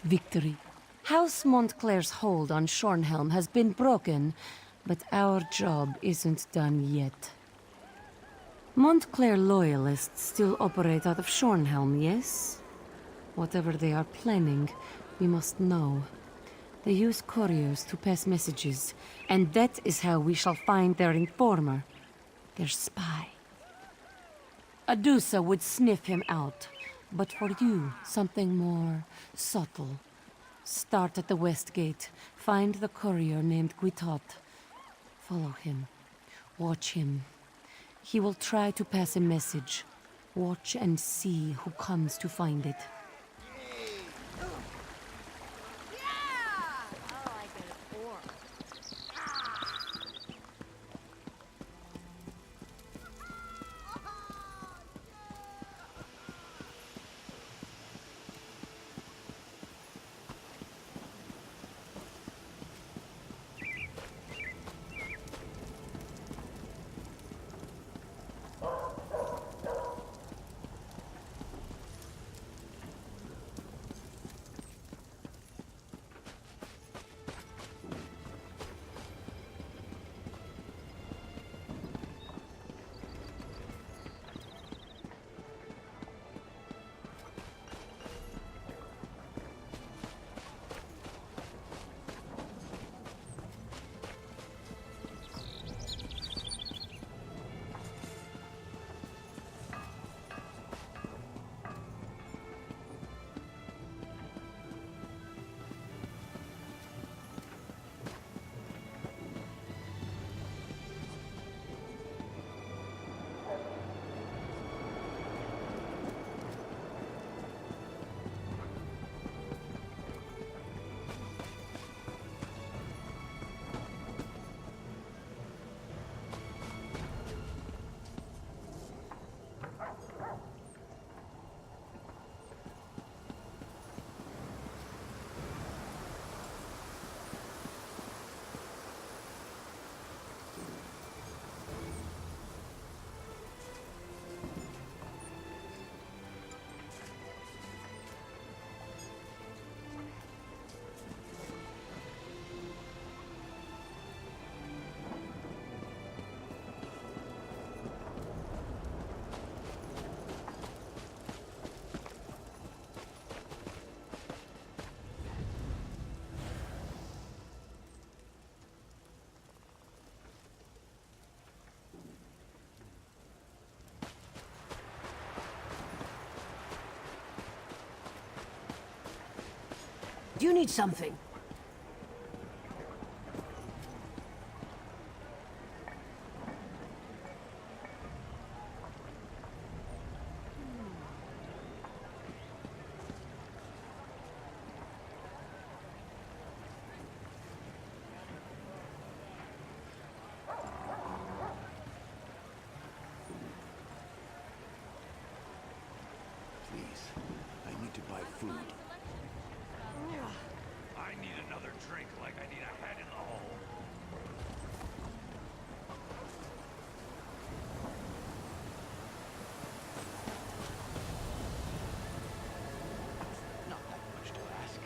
victory. House Montclair's hold on Shornhelm has been broken, but our job isn't done yet. Montclair loyalists still operate out of Shornhelm, yes? Whatever they are planning, we must know. They use couriers to pass messages, and that is how we shall find their informer, their spy. Adusa would sniff him out, but for you, something more subtle. Start at the west gate, find the courier named Guitot. Follow him. Watch him. He will try to pass a message. Watch and see who comes to find it. Do you need something? Please, I need to buy food. I need another drink like I need a head in the hole. Not that much to ask.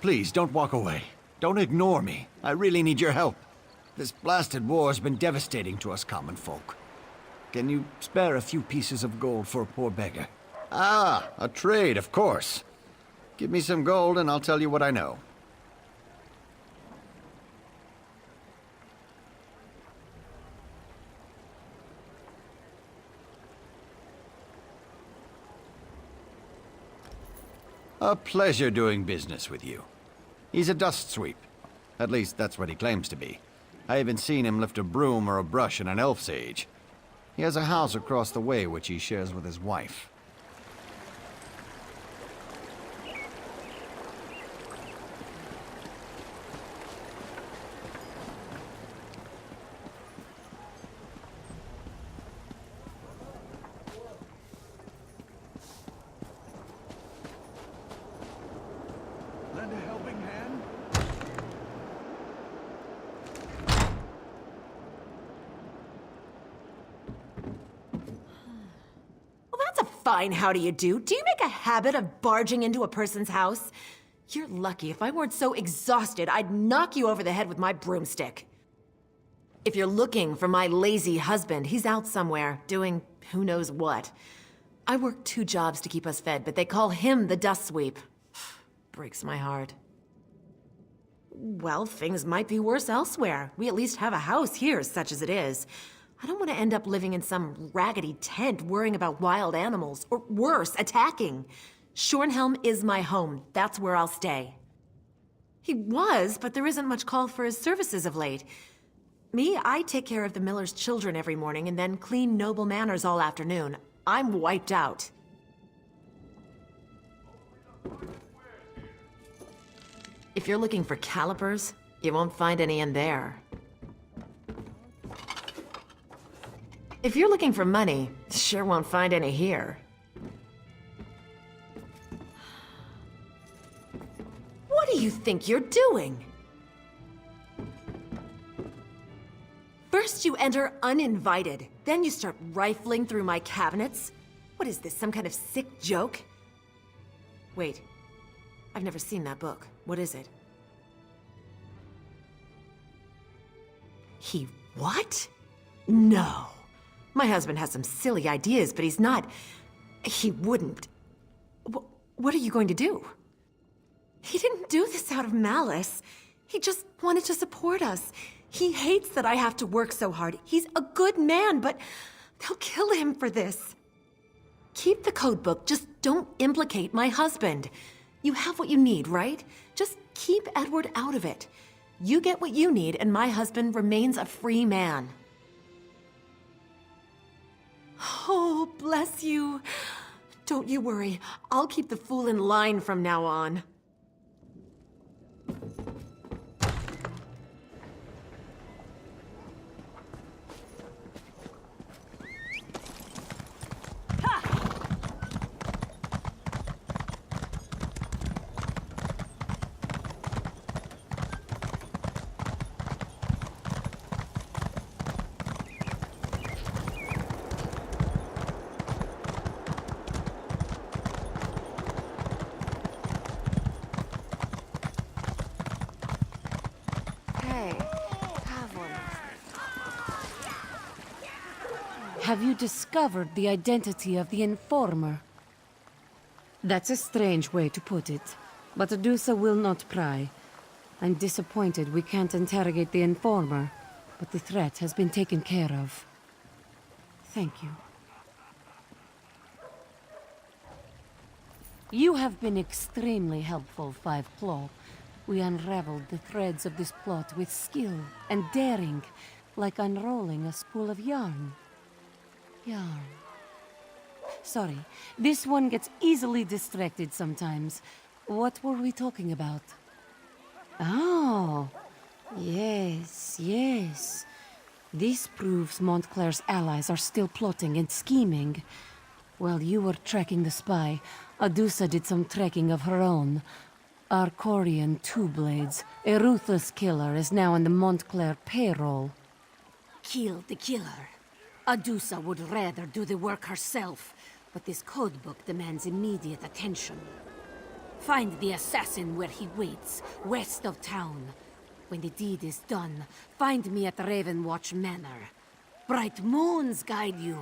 Please, don't walk away. Don't ignore me. I really need your help. This blasted war has been devastating to us common folk. Can you spare a few pieces of gold for a poor beggar? Ah, a trade, of course. Give me some gold and I'll tell you what I know. A pleasure doing business with you. He's a dust sweep. At least that's what he claims to be. I even seen him lift a broom or a brush in an elf's age. He has a house across the way which he shares with his wife. Lend a helping hand? Well, that's a fine how do you do. Do you make a habit of barging into a person's house? You're lucky. If I weren't so exhausted, I'd knock you over the head with my broomstick. If you're looking for my lazy husband, he's out somewhere, doing who knows what. I work 2 jobs to keep us fed, but they call him the dust sweep. Breaks my heart. Well, things might be worse elsewhere. We at least have a house here, such as it is. I don't want to end up living in some raggedy tent worrying about wild animals, or worse, attacking. Shornhelm is my home. That's where I'll stay. He was, but there isn't much call for his services of late. Me, I take care of the miller's children every morning and then clean noble manors all afternoon. I'm wiped out. If you're looking for calipers, you won't find any in there. If you're looking for money, sure won't find any here. What do you think you're doing? First you enter uninvited, then you start rifling through my cabinets. What is this, some kind of sick joke? Wait, I've never seen that book. What is it? He what? No. My husband has some silly ideas, but he's not... He wouldn't. What are you going to do? He didn't do this out of malice. He just wanted to support us. He hates that I have to work so hard. He's a good man, but they'll kill him for this. Keep the code book, just don't implicate my husband. You have what you need, right? Just keep Edward out of it. You get what you need, and my husband remains a free man. Oh, bless you. Don't you worry. I'll keep the fool in line from now on. Have you discovered the identity of the informer? That's a strange way to put it, but Adusa will not pry. I'm disappointed we can't interrogate the informer, but the threat has been taken care of. Thank you. You have been extremely helpful, Five Claw. We unraveled the threads of this plot with skill and daring, like unrolling a spool of yarn. Sorry, this one gets easily distracted sometimes. What were we talking about? Oh, yes. This proves Montclair's allies are still plotting and scheming. While you were tracking the spy, Adusa did some tracking of her own. Arcorian Two-Blades, a ruthless killer, is now on the Montclair payroll. Kill the killer. Adusa would rather do the work herself, but this codebook demands immediate attention. Find the assassin where he waits, west of town. When the deed is done, find me at Ravenwatch Manor. Bright moons guide you.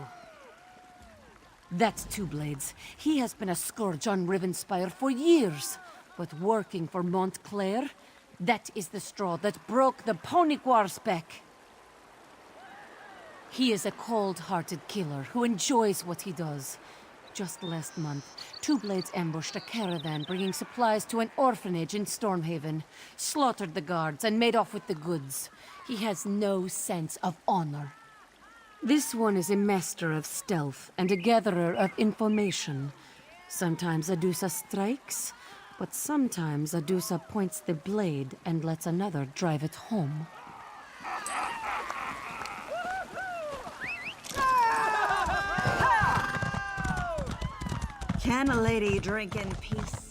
That's Two-Blades. He has been a scourge on Rivenspire for years. But working for Montclair, that is the straw that broke the Ponyquar's back. He is a cold-hearted killer who enjoys what he does. Just last month, Two-Blades ambushed a caravan bringing supplies to an orphanage in Stormhaven, slaughtered the guards, and made off with the goods. He has no sense of honor. This one is a master of stealth and a gatherer of information. Sometimes Adusa strikes, but sometimes Adusa points the blade and lets another drive it home. Can a lady drink in peace?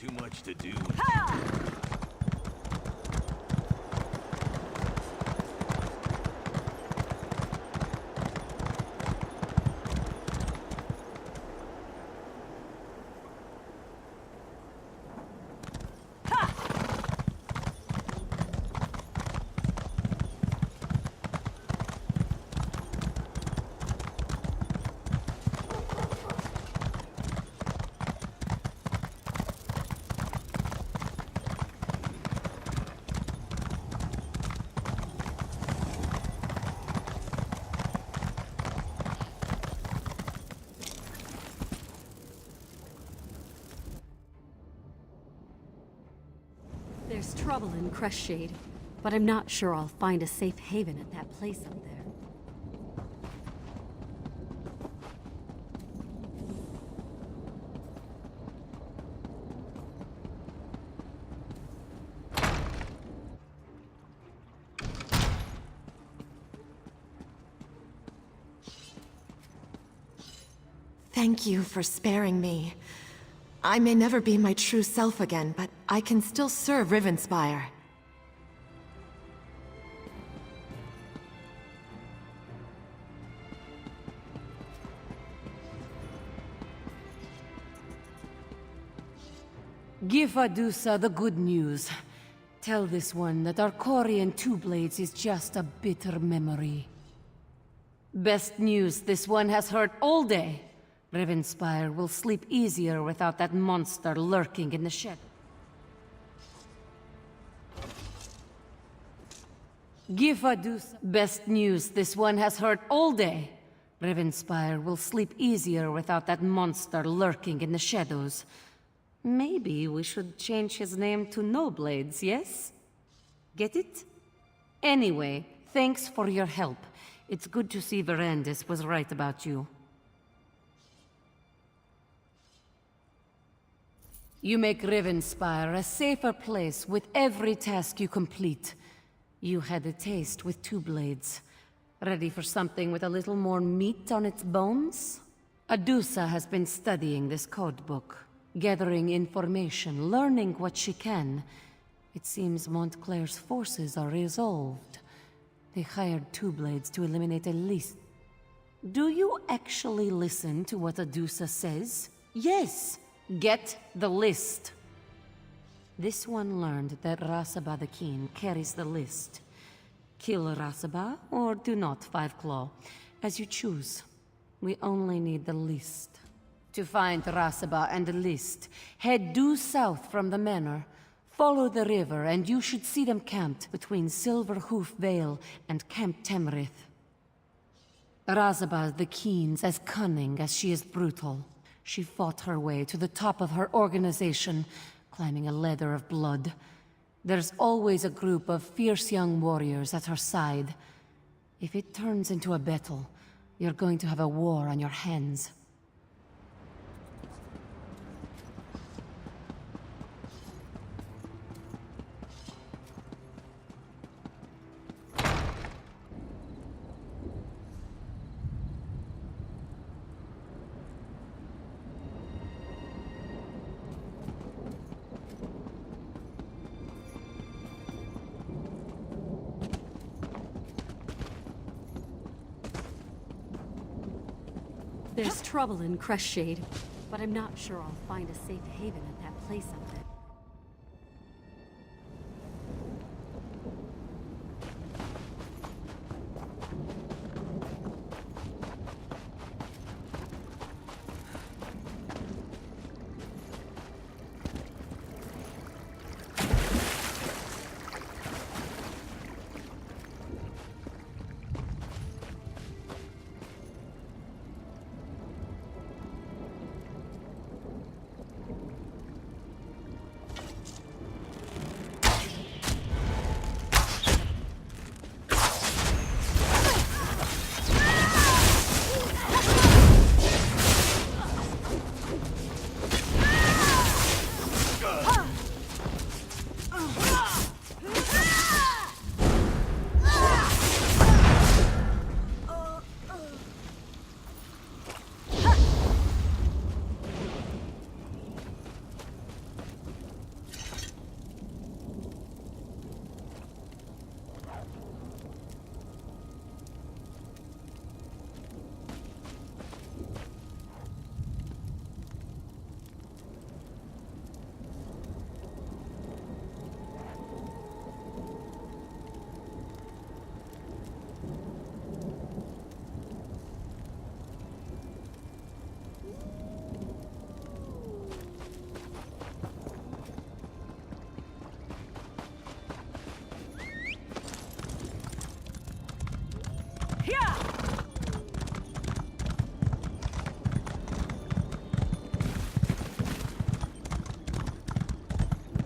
Too much to do. There's trouble in Crestshade, but I'm not sure I'll find a safe haven at that place up there. Thank you for sparing me. I may never be my true self again, but I can still serve Rivenspire. Give Adusa the good news. Tell this one that our Corian Two Blades is just a bitter memory. Best news, this one has hurt all day. Rivenspire will sleep easier without that monster lurking in the shed. Give Adusa best news, this one has hurt all day. Rivenspire will sleep easier without that monster lurking in the shadows. Maybe we should change his name to No Blades, yes? Get it? Anyway, thanks for your help. It's good to see Verandis was right about you. You make Rivenspire a safer place with every task you complete. You had a taste with Two Blades. Ready for something with a little more meat on its bones? Adusa has been studying this codebook, gathering information, learning what she can. It seems Montclair's forces are resolved. They hired Two Blades to eliminate a list. Do you actually listen to what Adusa says? Yes! Get the list. This one learned that Rasaba the Keen carries the list. Kill Rasaba, or do not, Five Claw, as you choose. We only need the list. To find Rasaba and the list, head due south from the manor. Follow the river, and you should see them camped between Silver Hoof Vale and Camp Temrith. Rasaba the Keen's as cunning as she is brutal. She fought her way to the top of her organization, climbing a ladder of blood. There's always a group of fierce young warriors at her side. If it turns into a battle, you're going to have a war on your hands. There's trouble in Crestshade, but I'm not sure I'll find a safe haven at that place up there.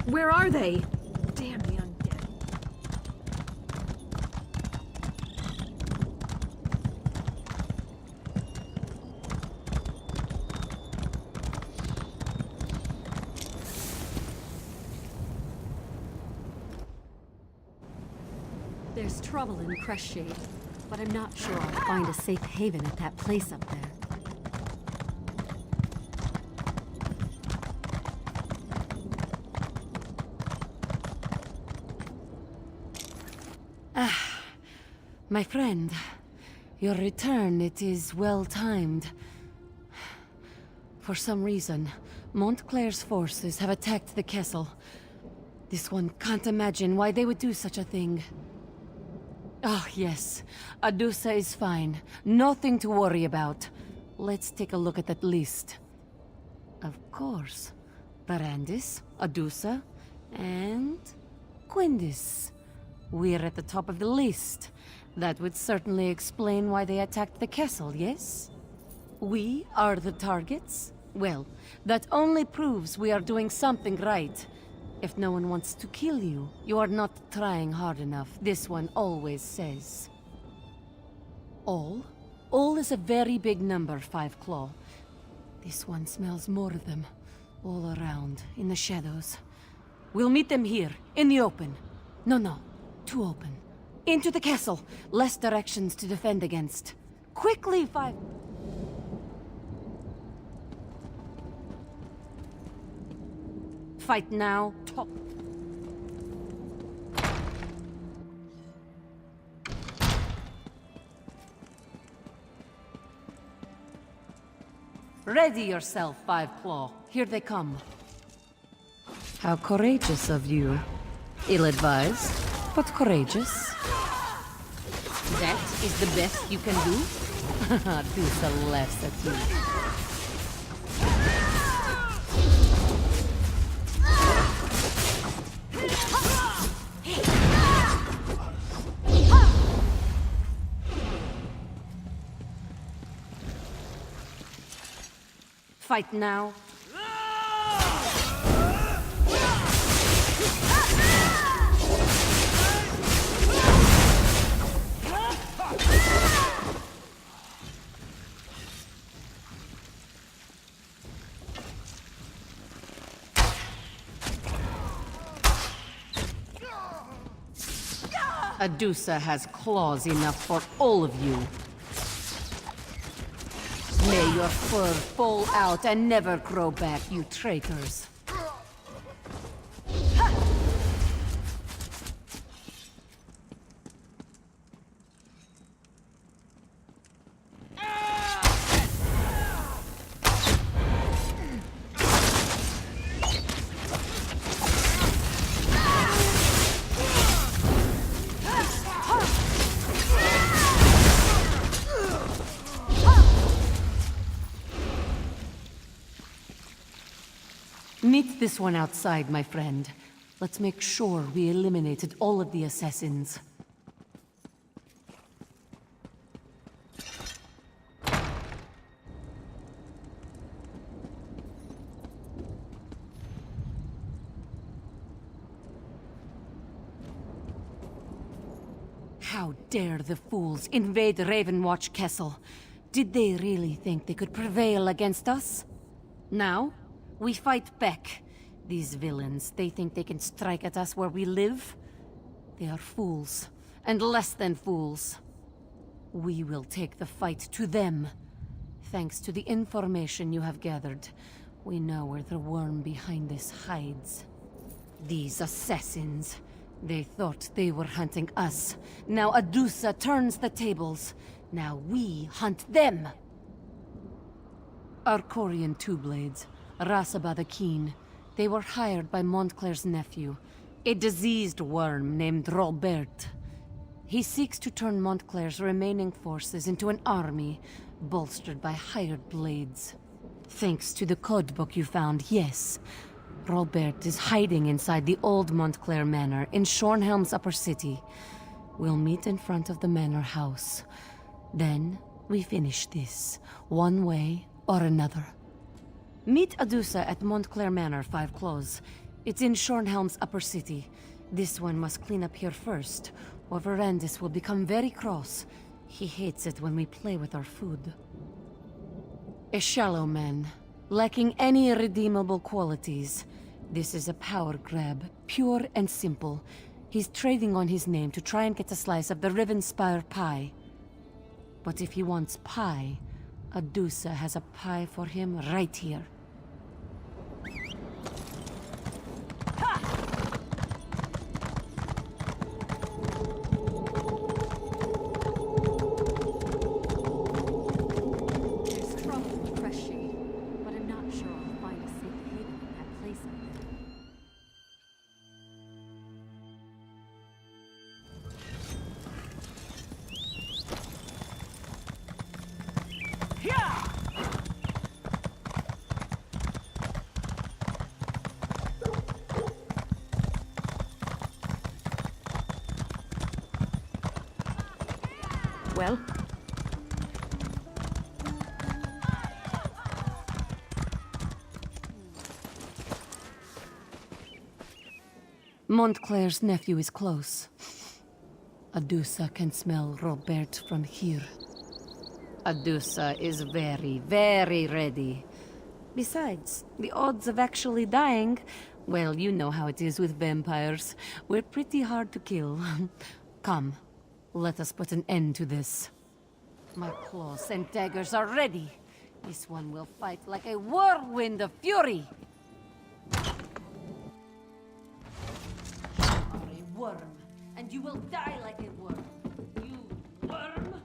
Where are they? Damn the undead. There's trouble in Crestshade, but I'm not sure I'll find a safe haven at that place up there. My friend, your return, it is well-timed. For some reason, Montclair's forces have attacked the castle. This one can't imagine why they would do such a thing. Oh, yes. Adusa is fine. Nothing to worry about. Let's take a look at that list. Of course. Barandis, Adusa, and Quindis. We're at the top of the list. That would certainly explain why they attacked the castle, yes? We are the targets? Well, that only proves we are doing something right. If no one wants to kill you, you are not trying hard enough, this one always says. All? All is a very big number, Five Claw. This one smells more of them. All around, in the shadows. We'll meet them here, in the open. No, too open. Into the castle. Less directions to defend against. Quickly, 5... Fight now, top. Ready yourself, Five Claw. Here they come. How courageous of you. Ill-advised, but courageous. That is the best you can do? Dusa laughs at you. Fight now. Adusa has claws enough for all of you. May your fur fall out and never grow back, you traitors. Meet this one outside, my friend. Let's make sure we eliminated all of the assassins. How dare the fools invade Ravenwatch Castle? Did they really think they could prevail against us? Now, we fight back. These villains, they think they can strike at us where we live? They are fools, and less than fools. We will take the fight to them. Thanks to the information you have gathered, we know where the worm behind this hides. These assassins, they thought they were hunting us. Now Adusa turns the tables. Now we hunt them. Arcorian Two-Blades, Rasaba the Keen. They were hired by Montclair's nephew, a diseased worm named Robert. He seeks to turn Montclair's remaining forces into an army, bolstered by hired blades. Thanks to the codebook you found, yes. Robert is hiding inside the old Montclair Manor in Shornhelm's upper city. We'll meet in front of the manor house. Then, we finish this, one way or another. Meet Adusa at Montclair Manor, Five Claws. It's in Shornhelm's upper city. This one must clean up here first, or Verandis will become very cross. He hates it when we play with our food. A shallow man, lacking any redeemable qualities. This is a power grab, pure and simple. He's trading on his name to try and get a slice of the Rivenspire pie. But if he wants pie, Adusa has a pie for him right here. Well? Montclair's nephew is close. Adusa can smell Robert from here. Adusa is very, very ready. Besides, the odds of actually dying, well, you know how it is with vampires. We're pretty hard to kill. Come, Let us put an end to this. My claws and daggers are ready. This one will fight like a whirlwind of fury. You are a worm, and you will die like a worm. You worm!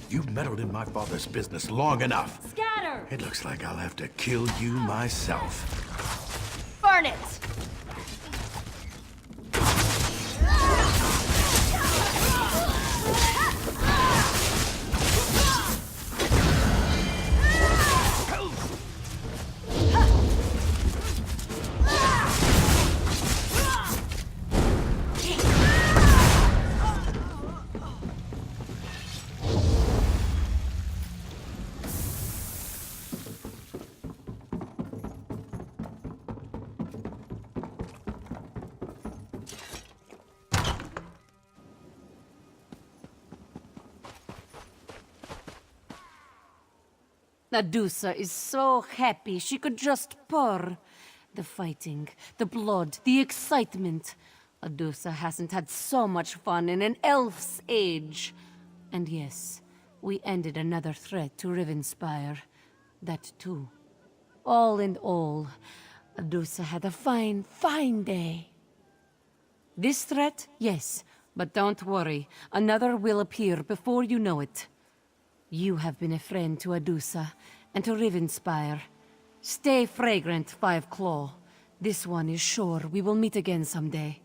You've meddled in my father's business long enough. Scatter! It looks like I'll have to kill you myself. Burn it! Adusa is so happy she could just purr. The fighting, the blood, the excitement. Adusa hasn't had so much fun in an elf's age. And yes, we ended another threat to Rivenspire. That too. All in all, Adusa had a fine, fine day. This threat, yes, but don't worry. Another will appear before you know it. You have been a friend to Adusa, and to Rivenspire. Stay fragrant, Five Claw. This one is sure we will meet again someday.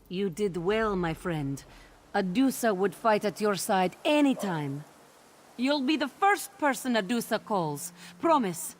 You did well, my friend. Adusa would fight at your side anytime. You'll be the first person Adusa calls. Promise.